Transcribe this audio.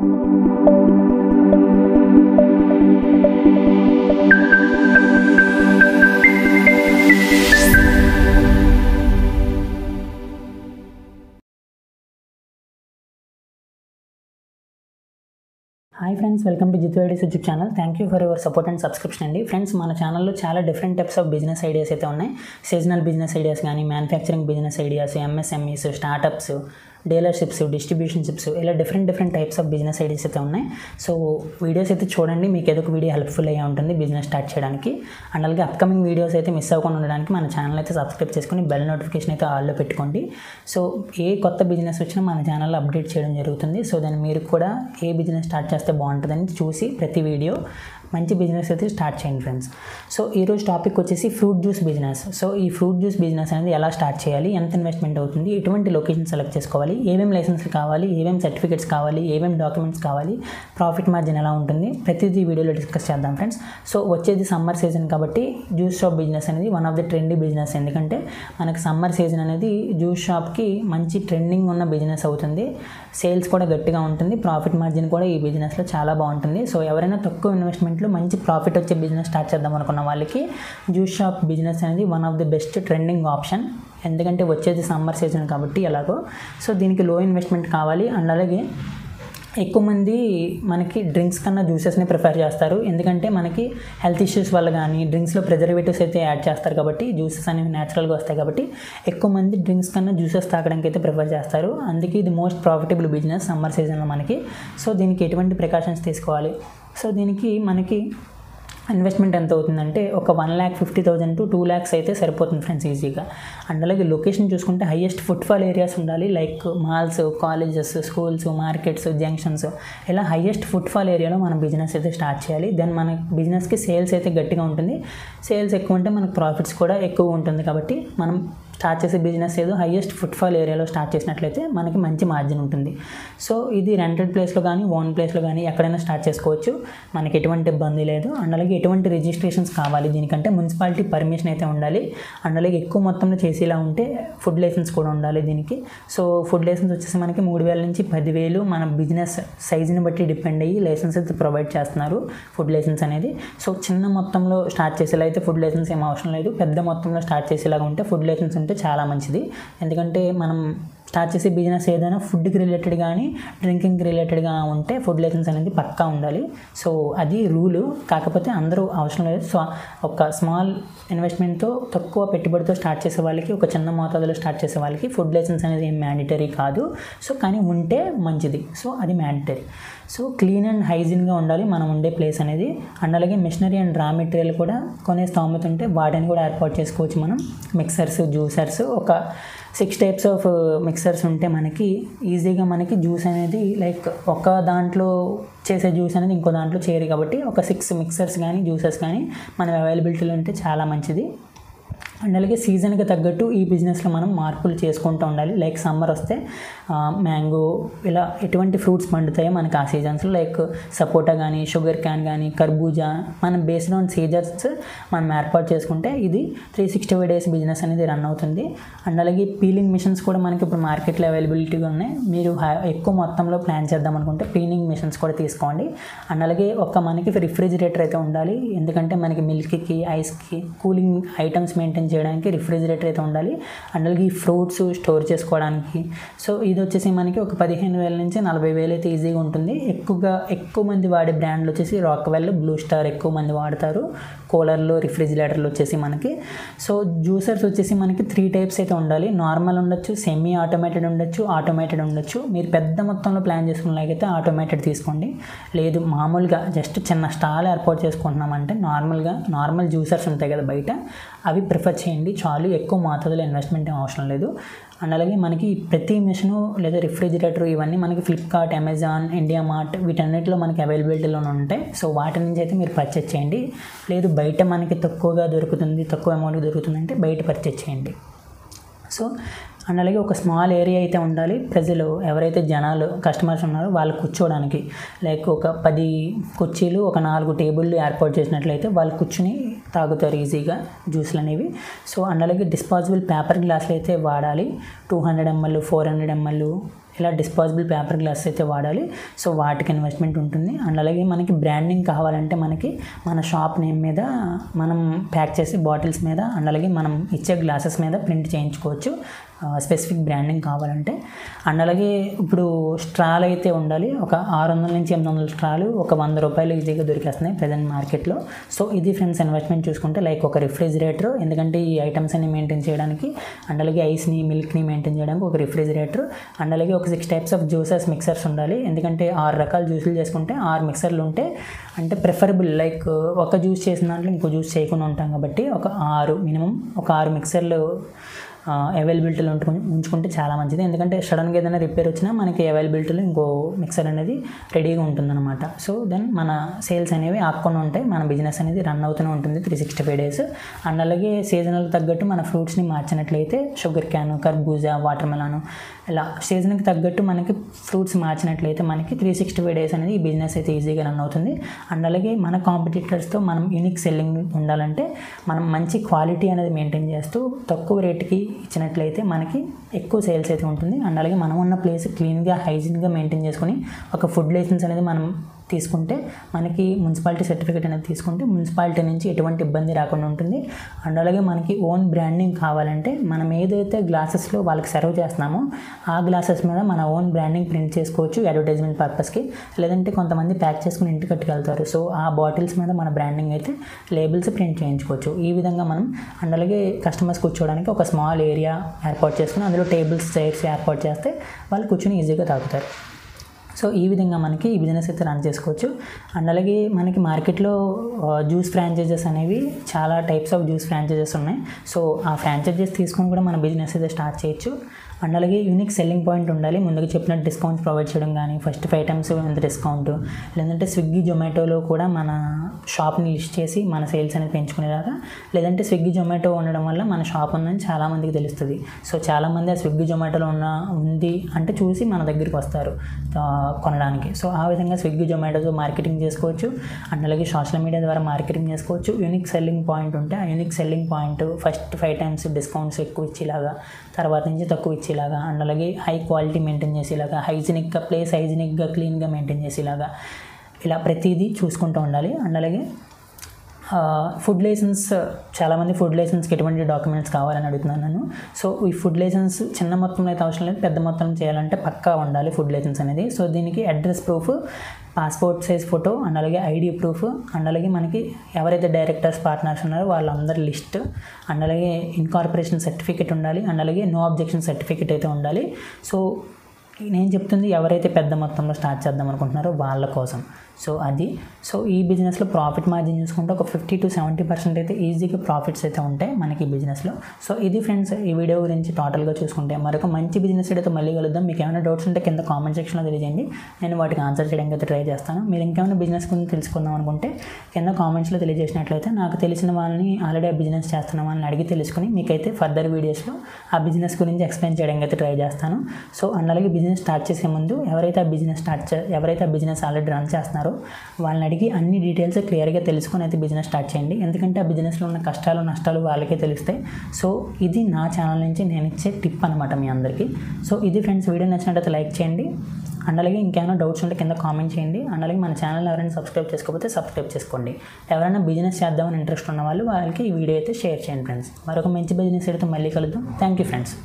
Hi friends, welcome to Jitu ideas YouTube channel. Thank you for your support and subscription అండి. Friends, మన ఛానల్లో చాలా different types of business ideas అయితే ఉన్నాయి. Seasonal business ideas కానీ, manufacturing business ideas, MSMEs, startups, dealerships, distributionships, ఇలా different types of business ideas అయితే ఉన్నాయి. సో వీడియోస్ అయితే చూడండి, మీకు ఏదో ఒక వీడియో హెల్ప్ఫుల్ అయ్యే ఉంటుంది బిజినెస్ స్టార్ట్ చేయడానికి. అండ్ అలాగే అప్కమింగ్ వీడియోస్ అయితే మిస్ అవ్వకుండా ఉండడానికి మన ఛానల్ అయితే సబ్స్క్రైబ్ చేసుకుని బెల్ నోటిఫికేషన్ అయితే ఆల్లో పెట్టుకోండి. సో ఏ కొత్త బిజినెస్ వచ్చినా మన ఛానల్లో అప్డేట్ చేయడం జరుగుతుంది. సో దాన్ని మీరు కూడా ఏ బిజినెస్ స్టార్ట్ చేస్తే బాగుంటుందని చూసి ప్రతి వీడియో మంచి బిజినెస్ అయితే స్టార్ట్ చేయండి ఫ్రెండ్స్. సో ఈరోజు టాపిక్ వచ్చేసి ఫ్రూట్ జ్యూస్ బిజినెస్. సో ఈ ఫ్రూట్ జ్యూస్ బిజినెస్ అనేది ఎలా స్టార్ట్ చేయాలి, ఎంత ఇన్వెస్ట్మెంట్ అవుతుంది, ఎటువంటి లొకేషన్ సెలెక్ట్ చేసుకోవాలి, ఏమేమి లైసెన్స్లు కావాలి, ఏమేమి సర్టిఫికేట్స్ కావాలి, ఏమేమి డాక్యుమెంట్స్ కావాలి, ప్రాఫిట్ మార్జిన్ ఎలా ఉంటుంది, ప్రతిదీ వీడియోలో డిస్కస్ చేద్దాం ఫ్రెండ్స్. సో వచ్చేది సమ్మర్ సీజన్ కాబట్టి జ్యూస్ షాప్ బిజినెస్ అనేది one of the trendy business. ఎందుకంటే మనకి సమ్మర్ సీజన్ అనేది జ్యూస్ షాప్కి మంచి ట్రెండింగ్ ఉన్న బిజినెస్ అవుతుంది. సేల్స్ కూడా గట్టిగా ఉంటుంది, ప్రాఫిట్ మార్జిన్ కూడా ఈ బిజినెస్లో చాలా బాగుంటుంది. సో ఎవరైనా తక్కువ ఇన్వెస్ట్మెంట్లో మంచి ప్రాఫిట్ వచ్చే బిజినెస్ స్టార్ట్ చేద్దాం అనుకున్న వాళ్ళకి జ్యూస్ షాప్ బిజినెస్ అనేది one of the best trending option. ఎందుకంటే వచ్చేది సమ్మర్ సీజన్ కాబట్టి ఎలాగో. సో దీనికి లో ఇన్వెస్ట్మెంట్ కావాలి. అండ్ అలాగే ఎక్కువ మంది మనకి డ్రింక్స్ కన్నా జ్యూసెస్ని ప్రిఫర్ చేస్తారు. ఎందుకంటే మనకి హెల్త్ ఇష్యూస్ వల్ల కానీ డ్రింక్స్లో ప్రిజర్వేటివ్స్ అయితే యాడ్ చేస్తారు కాబట్టి జ్యూసెస్ అనేవి న్యాచురల్గా వస్తాయి కాబట్టి ఎక్కువ మంది డ్రింక్స్ కన్నా జ్యూసెస్ తాగడానికి అయితే ప్రిఫర్ చేస్తారు. అందుకే ఇది మోస్ట్ ప్రాఫిటబుల్ బిజినెస్ సమ్మర్ సీజన్లో మనకి. సో దీనికి ఎటువంటి ప్రికాషన్స్ తీసుకోవాలి? సో దీనికి మనకి ఇన్వెస్ట్మెంట్ ఎంత అవుతుందంటే ఒక 1,50,000 to 2 lakhs అయితే సరిపోతుంది ఫ్రెండ్స్ ఈజీగా. అండ్ అలాగే లొకేషన్ చూసుకుంటే హైయెస్ట్ ఫుట్ఫాల్ ఏరియాస్ ఉండాలి. Like malls, colleges, schools, markets, junctions, ఇలా హైయెస్ట్ ఫుట్ఫాల్ ఏరియాలో మనం బిజినెస్ అయితే స్టార్ట్ చేయాలి. దెన్ మన బిజినెస్కి సేల్స్ అయితే గట్టిగా ఉంటుంది. సేల్స్ ఎక్కువ ఉంటే మనకు ప్రాఫిట్స్ కూడా ఎక్కువ ఉంటుంది. కాబట్టి మనం స్టార్ట్ చేసే బిజినెస్ ఏదో హైయెస్ట్ ఫుట్ఫాల్ ఏరియాలో స్టార్ట్ చేసినట్లయితే మనకి మంచి మార్జిన్ ఉంటుంది. సో ఇది రెంటెడ్ ప్లేస్లో కానీ, ఓన్ ప్లేస్లో కానీ ఎక్కడైనా స్టార్ట్ చేసుకోవచ్చు. మనకి ఎటువంటి ఇబ్బంది లేదు. అండ్ అలాగే ఎటువంటి రిజిస్ట్రేషన్స్ కావాలి దీనికంటే మున్సిపాలిటీ పర్మిషన్ అయితే ఉండాలి. అండ్ అలాగే ఎక్కువ మొత్తంలో చేసేలా ఉంటే ఫుడ్ లైసెన్స్ కూడా ఉండాలి దీనికి. సో ఫుడ్ లైసెన్స్ వచ్చేసి మనకి 3,000 నుంచి 10,000 మన బిజినెస్ సైజుని బట్టి డిపెండ్ అయ్యి లైసెన్స్ అయితే ప్రొవైడ్ చేస్తున్నారు ఫుడ్ లైసెన్స్ అనేది. సో చిన్న మొత్తంలో స్టార్ట్ చేసేలా అయితే ఫుడ్ లైసెన్స్ ఏం అవసరం లేదు. పెద్ద మొత్తంలో స్టార్ట్ చేసేలాగా ఉంటే ఫుడ్ లైసెన్స్ ఉంటే చాలా మంచిది. ఎందుకంటే మనం స్టార్ట్ చేసే బిజినెస్ ఏదైనా ఫుడ్కి రిలేటెడ్ కానీ డ్రింకింగ్కి రిలేటెడ్గా ఉంటే ఫుడ్ లైసెన్స్ అనేది పక్కా ఉండాలి. సో అది రూలు. కాకపోతే అందరూ అవసరం లేదు. సో ఒక స్మాల్ ఇన్వెస్ట్మెంట్తో తక్కువ పెట్టుబడితో స్టార్ట్ చేసే వాళ్ళకి, ఒక చిన్న మోతాదులో స్టార్ట్ చేసే వాళ్ళకి ఫుడ్ లైసెన్స్ అనేది ఏం మ్యాండేటరీ కాదు. సో కానీ ఉంటే మంచిది. సో అది మ్యాండేటరీ. సో క్లీన్ అండ్ హైజీన్గా ఉండాలి మనం ఉండే ప్లేస్ అనేది. అండ్ అలాగే మిషనరీ అండ్ రా మెటీరియల్ కూడా కొనే స్తోమత ఉంటే వాటిని కూడా ఏర్పాటు చేసుకోవచ్చు మనం. మిక్సర్స్, జ్యూసర్స్, ఒక 6 types ఆఫ్ మిక్సర్స్ ఉంటే మనకి ఈజీగా మనకి జ్యూస్ అనేది లైక్ ఒక దాంట్లో చేసే జ్యూస్ అనేది ఇంకో దాంట్లో చేయరు కాబట్టి ఒక 6 మిక్సర్స్ కానీ, జ్యూసెస్ కానీ మన అవైలబిలిటీలో ఉంటే చాలా మంచిది. అండ్ అలాగే సీజన్కి తగ్గట్టు ఈ బిజినెస్లో మనం మార్పులు చేసుకుంటూ ఉండాలి. లైక్ సమ్మర్ వస్తే మ్యాంగో, ఇలా ఎటువంటి ఫ్రూట్స్ పండుతాయో మనకి ఆ సీజన్స్లో, లైక్ సపోటా కానీ, షుగర్ క్యాన్ కానీ, కర్బూజా, మనం బేస్డ్ ఆన్ సీజన్స్ మనం ఏర్పాటు చేసుకుంటే ఇది 365 days బిజినెస్ అనేది రన్ అవుతుంది. అండ్ అలాగే పీలింగ్ మిషన్స్ కూడా మనకి ఇప్పుడు మార్కెట్లో అవైలబిలిటీగా ఉన్నాయి. మీరు ఎక్కువ మొత్తంలో ప్లాన్ చేద్దాం అనుకుంటే పీలింగ్ మిషన్స్ కూడా తీసుకోండి. అండ్ అలాగే మనకి రిఫ్రిజిరేటర్ అయితే ఉండాలి. ఎందుకంటే మనకి మిల్క్కి, ఐస్కి, కూలింగ్ ఐటమ్స్ మెయింటైన్ చేయడానికి రిఫ్రిజిరేటర్ అయితే ఉండాలి. అండ్ అలాగే ఈ ఫ్రూట్స్ స్టోర్ చేసుకోవడానికి. సో ఇది వచ్చేసి మనకి ఒక 15,000 నుంచి 40,000 అయితే ఈజీగా ఉంటుంది. ఎక్కువ మంది వాడే బ్రాండ్లు వచ్చేసి రాక్వెల్, బ్లూ స్టార్ ఎక్కువ మంది వాడతారు. కూలర్లు, రిఫ్రిజిరేటర్లు వచ్చేసి మనకి. సో జ్యూసర్స్ వచ్చేసి మనకి 3 types అయితే ఉండాలి. నార్మల్ ఉండొచ్చు, సెమీ ఆటోమేటెడ్ ఉండొచ్చు, ఆటోమేటెడ్ ఉండొచ్చు. మీరు పెద్ద మొత్తంలో ప్లాన్ చేసుకున్నట్లయితే ఆటోమేటెడ్ తీసుకోండి. లేదు మామూలుగా జస్ట్ చిన్న స్టాల్ ఏర్పాటు చేసుకుంటున్నామంటే నార్మల్ జ్యూసర్స్ ఉంటాయి కదా బయట, అవి ప్రిఫర్ చేయండి చాలు. ఎక్కువ మోతాదులో ఇన్వెస్ట్మెంట్ ఏం అవసరం లేదు. అండ్ అలాగే మనకి ప్రతి మిషను లేదా రిఫ్రిజిరేటర్ ఇవన్నీ మనకి ఫ్లిప్కార్ట్, అమెజాన్, ఇండియా మార్ట్ వీటన్నిటిలో మనకి అవైలబిలిటీలో ఉంటాయి. సో వాటి నుంచి అయితే మీరు పర్చేస్ చేయండి. లేదు బయట మనకి తక్కువగా దొరుకుతుంది, తక్కువ అమౌంట్కి దొరుకుతుంది అంటే బయట పర్చేస్ చేయండి. సో అండ్ అలాగే ఒక స్మాల్ ఏరియా అయితే ఉండాలి. ప్రజలు ఎవరైతే జనాలు కస్టమర్స్ ఉన్నారో వాళ్ళు కూర్చోవడానికి లైక్ ఒక 10 కుర్చీలు, ఒక 4 టేబుళ్ళు ఏర్పాటు చేసినట్లయితే వాళ్ళు కూర్చుని తాగుతారు ఈజీగా జ్యూస్లు అనేవి. సో అండ్ అలాగే డిస్పోజబుల్ పేపర్ గ్లాసులు అయితే వాడాలి. 200 ml, 400 ml ఇలా డిస్పోజబుల్ పేపర్ గ్లాస్ అయితే వాడాలి. సో వాటికి ఇన్వెస్ట్మెంట్ ఉంటుంది. అండ్ అలాగే మనకి బ్రాండింగ్ కావాలంటే మనకి మన షాప్ నేమ్ మీద మనం ప్యాక్ చేసి బాటిల్స్ మీద అండ్ అలాగే మనం ఇచ్చే గ్లాసెస్ మీద ప్రింట్ చేయించుకోవచ్చు స్పెసిఫిక్ బ్రాండింగ్ కావాలంటే. అండ్ అలాగే ఇప్పుడు స్ట్రాలు అయితే ఉండాలి. ఒక 600 నుంచి 800 స్ట్రాలు ఒక 100 రూపాయలు ఈజీగా దొరికేస్తున్నాయి ప్రజెంట్ మార్కెట్లో. సో ఇది ఫ్రెండ్స్ ఇన్వెస్ట్మెంట్ చూసుకుంటే లైక్ ఒక రిఫ్రిజిరేటర్, ఎందుకంటే ఈ ఐటమ్స్ అన్ని మెయింటైన్ చేయడానికి అండ్ అలాగే ఐస్ని మిల్క్ని మెయింటైన్ చేయడానికి ఒక రిఫ్రిజిరేటర్ అండ్ అలాగే ఒక 6 టైప్స్ ఆఫ్ జ్యూసెస్ మిక్సర్స్ ఉండాలి. ఎందుకంటే 6 రకాల జ్యూసులు చేసుకుంటే 6 మిక్సర్లు ఉంటే అంటే ప్రిఫరబుల్, లైక్ ఒక జ్యూస్ చేసిన దాంట్లో ఇంకో జ్యూస్ చేయకుండా ఉంటాం కాబట్టి ఒక 6 మినిమం ఒక 6 మిక్సర్లు అవైలబిలిటీలో ఉంచుకుంటే చాలా మంచిది. ఎందుకంటే సడన్గా ఏదైనా రిపేర్ వచ్చినా మనకి అవైలబిలిటీలో ఇంకో మిక్సర్ అనేది రెడీగా ఉంటుందన్నమాట. సో దెన్ మన సేల్స్ అనేవి ఆకుండా ఉంటాయి, మన బిజినెస్ అనేది రన్ అవుతూనే ఉంటుంది 365 డేస్. అండ్ అలాగే సీజనల్కి తగ్గట్టు మన ఫ్రూట్స్ని మార్చినట్లయితే షుగర్ క్యాన్, కర్బూజా, వాటర్ మెలాను ఇలా సీజన్కి తగ్గట్టు మనకి ఫ్రూట్స్ మార్చినట్లయితే మనకి 365 డేస్ అనేది ఈ బిజినెస్ అయితే ఈజీగా రన్ అవుతుంది. అండ్ అలాగే మన కాంపిటీటర్స్తో మనం యూనిక్ సెల్లింగ్ ఉండాలంటే మనం మంచి క్వాలిటీ అనేది మెయింటైన్ చేస్తూ తక్కువ రేటుకి ఇచ్చినట్లయితే మనకి ఎక్కువ సేల్స్ అయితే ఉంటుంది. అండ్ అలాగే మనం ఉన్న ప్లేస్ క్లీన్గా హైజీన్గా మెయింటైన్ చేసుకుని ఒక ఫుడ్ లైసెన్స్ అనేది మనం తీసుకుంటే మనకి మున్సిపాలిటీ సర్టిఫికేట్ అనేది తీసుకుంటే మున్సిపాలిటీ నుంచి ఎటువంటి ఇబ్బంది రాకుండా ఉంటుంది. అండ్ అలాగే మనకి ఓన్ బ్రాండింగ్ కావాలంటే మనం ఏదైతే గ్లాసెస్లో వాళ్ళకి సర్వ్ చేస్తున్నామో ఆ గ్లాసెస్ మీద మన ఓన్ బ్రాండింగ్ ప్రింట్ చేసుకోవచ్చు అడ్వర్టైజ్మెంట్ పర్పస్కి. లేదంటే కొంతమంది ప్యాక్ చేసుకుని ఇంటికి కట్టుకెళ్తారు, సో ఆ బాటిల్స్ మీద మన బ్రాండింగ్ అయితే లేబుల్స్ ప్రింట్ చేయించుకోవచ్చు. ఈ విధంగా మనం అండ్ అలాగే కస్టమర్స్ కూర్చోవడానికి ఒక స్మాల్ ఏరియా ఏర్పాటు చేసుకుని అందులో టేబుల్స్, చైర్స్ ఏర్పాటు చేస్తే వాళ్ళు కూర్చొని ఈజీగా తాగుతారు. సో ఈ విధంగా మనకి ఈ బిజినెస్ అయితే రన్ చేసుకోవచ్చు. అండ్ అలాగే మనకి మార్కెట్లో జ్యూస్ ఫ్రాంచైజెస్ అనేవి చాలా టైప్స్ ఆఫ్ జ్యూస్ ఫ్రాంచైజెస్ ఉన్నాయి. సో ఆ ఫ్రాంచైజెస్ తీసుకొని కూడా మన బిజినెస్ అయితే స్టార్ట్ చేయొచ్చు. అండ్ అలాగే యూనిక్ సెల్లింగ్ పాయింట్ ఉండాలి. ముందుగా చెప్పినట్టు డిస్కౌంట్స్ ప్రొవైడ్ చేయడం కానీ, ఫస్ట్ 5 ఐటమ్స్ ఎంత డిస్కౌంట్, లేదంటే స్విగ్గీ జొమాటోలో కూడా మన షాప్ని లిస్ట్ చేసి మన సేల్స్ అనేది పెంచుకునేలాగా. లేదంటే స్విగ్గీ జొమాటో ఉండడం వల్ల మన షాప్ ఉందని చాలామందికి తెలుస్తుంది. సో చాలామంది ఆ స్విగ్గీ జొమాటోలో ఉంది అంటే చూసి మన దగ్గరికి వస్తారు కొనడానికి. సో ఆ విధంగా స్విగ్గీ జొమాటోతో మార్కెటింగ్ చేసుకోవచ్చు. అండ్ అలాగే సోషల్ మీడియా ద్వారా మార్కెటింగ్ చేసుకోవచ్చు. యూనిక్ సెల్లింగ్ పాయింట్ ఉంటే ఆ unique selling point first 5 times discounts ఎక్కువ ఇచ్చేలాగా, తర్వాత నుంచి తక్కువ ఇచ్చేలాగా, అండ్ అలాగే హై క్వాలిటీ మెయింటైన్ చేసేలాగా, హైజీనిక్గా ప్లేస్ హైజీనిక్గా క్లీన్గా మెయింటైన్ చేసేలాగా ఇలా ప్రతిదీ చూసుకుంటూ ఉండాలి. అండ్ అలాగే ఫుడ్ లైసెన్స్, చాలామంది ఫుడ్ లైసెన్స్కి ఎటువంటి డాక్యుమెంట్స్ కావాలని అడుగుతున్నాను నేను. సో ఈ ఫుడ్ లైసెన్స్ చిన్న మొత్తంలో అయితే అవసరం లేదు, పెద్ద మొత్తం చేయాలంటే పక్కా ఉండాలి ఫుడ్ లైసెన్స్ అనేది. సో దీనికి address proof, passport size photo and అలాగే ఐడి ప్రూఫ్ అండ్ అలాగే మనకి ఎవరైతే డైరెక్టర్స్, పార్ట్నర్స్ ఉన్నారో వాళ్ళందరి లిస్ట్ అండ్ అలాగే ఇన్కార్పొరేషన్ సర్టిఫికేట్ ఉండాలి. అండ్ అలాగే నో అబ్జెక్షన్ సర్టిఫికేట్ అయితే ఉండాలి. సో నేను చెప్తుంది ఎవరైతే పెద్ద మొత్తంలో స్టార్ట్ చేద్దాం అనుకుంటున్నారో వాళ్ళ కోసం. సో అది ఈ బిజినెస్లో ప్రాఫిట్ మార్జిన్ చూసుకుంటే ఒక 50 to 70% అయితే ఈజీగా ప్రాఫిట్స్ అయితే ఉంటాయి మనకి ఈ బిజినెస్లో. సో ఇది ఫ్రెండ్స్ ఈ వీడియో గురించి టోటల్గా చూసుకుంటే. మరొక మంచి బిజినెస్ అయితే మళ్ళీ కలుద్దాం. మీకు ఏమైనా డౌట్స్ ఉంటే కింద కామెంట్ సెక్షన్లో తెలియజేయండి, నేను వాటికి ఆన్సర్ చేయడానికి అయితే ట్రై చేస్తాను. మీరు ఇంకేమైనా బిజినెస్ గురించి తెలుసుకుందాం అనుకుంటే కింద కామెంట్స్లో తెలియజేసినట్లయితే నాకు తెలిసిన వాళ్ళని ఆల్రెడీ ఆ బిజినెస్ చేస్తున్న వాళ్ళని అడిగి తెలుసుకుని మీకైతే ఫర్దర్ వీడియోస్లో ఆ బిజినెస్ గురించి ఎక్స్ప్లెయిన్ చేయడానికి అయితే ట్రై చేస్తాను. సో అండ్ అలాగే బిజినెస్ స్టార్ట్ చేసే ముందు ఎవరైతే ఆ బిజినెస్ ఆల్రెడీ రన్ చేస్తున్నారో వాళ్ళని అడిగి అన్ని డీటెయిల్స్ క్లియర్గా తెలుసుకొని అయితే బిజినెస్ స్టార్ట్ చేయండి. ఎందుకంటే ఆ బిజినెస్లో ఉన్న కష్టాలు, నష్టాలు వాళ్ళకే తెలుస్తాయి. సో ఇది నా ఛానల్ నుంచి నేను ఇచ్చే టిప్ అనమాట మీ అందరికీ. సో ఇది ఫ్రెండ్స్, వీడియో నచ్చినట్లయితే లైక్ చేయండి. అండ్ అలాగే ఇంకేమైనా డౌట్స్ ఉంటే కింద కామెంట్ చేయండి. అండ్ అలాగే మన ఛానల్ ఎవరైనా సబ్స్క్రైబ్ చేసుకోకపోతే సబ్స్క్రైబ్ చేసుకోండి. ఎవరైనా బిజినెస్ చేద్దామని ఇంట్రెస్ట్ ఉన్న వాళ్ళు వాళ్ళకి ఈ వీడియో అయితే షేర్ చేయండి ఫ్రెండ్స్. మరొక మంచి బిజినెస్ అయితే మళ్ళీ కలుద్దాం. Thank you friends.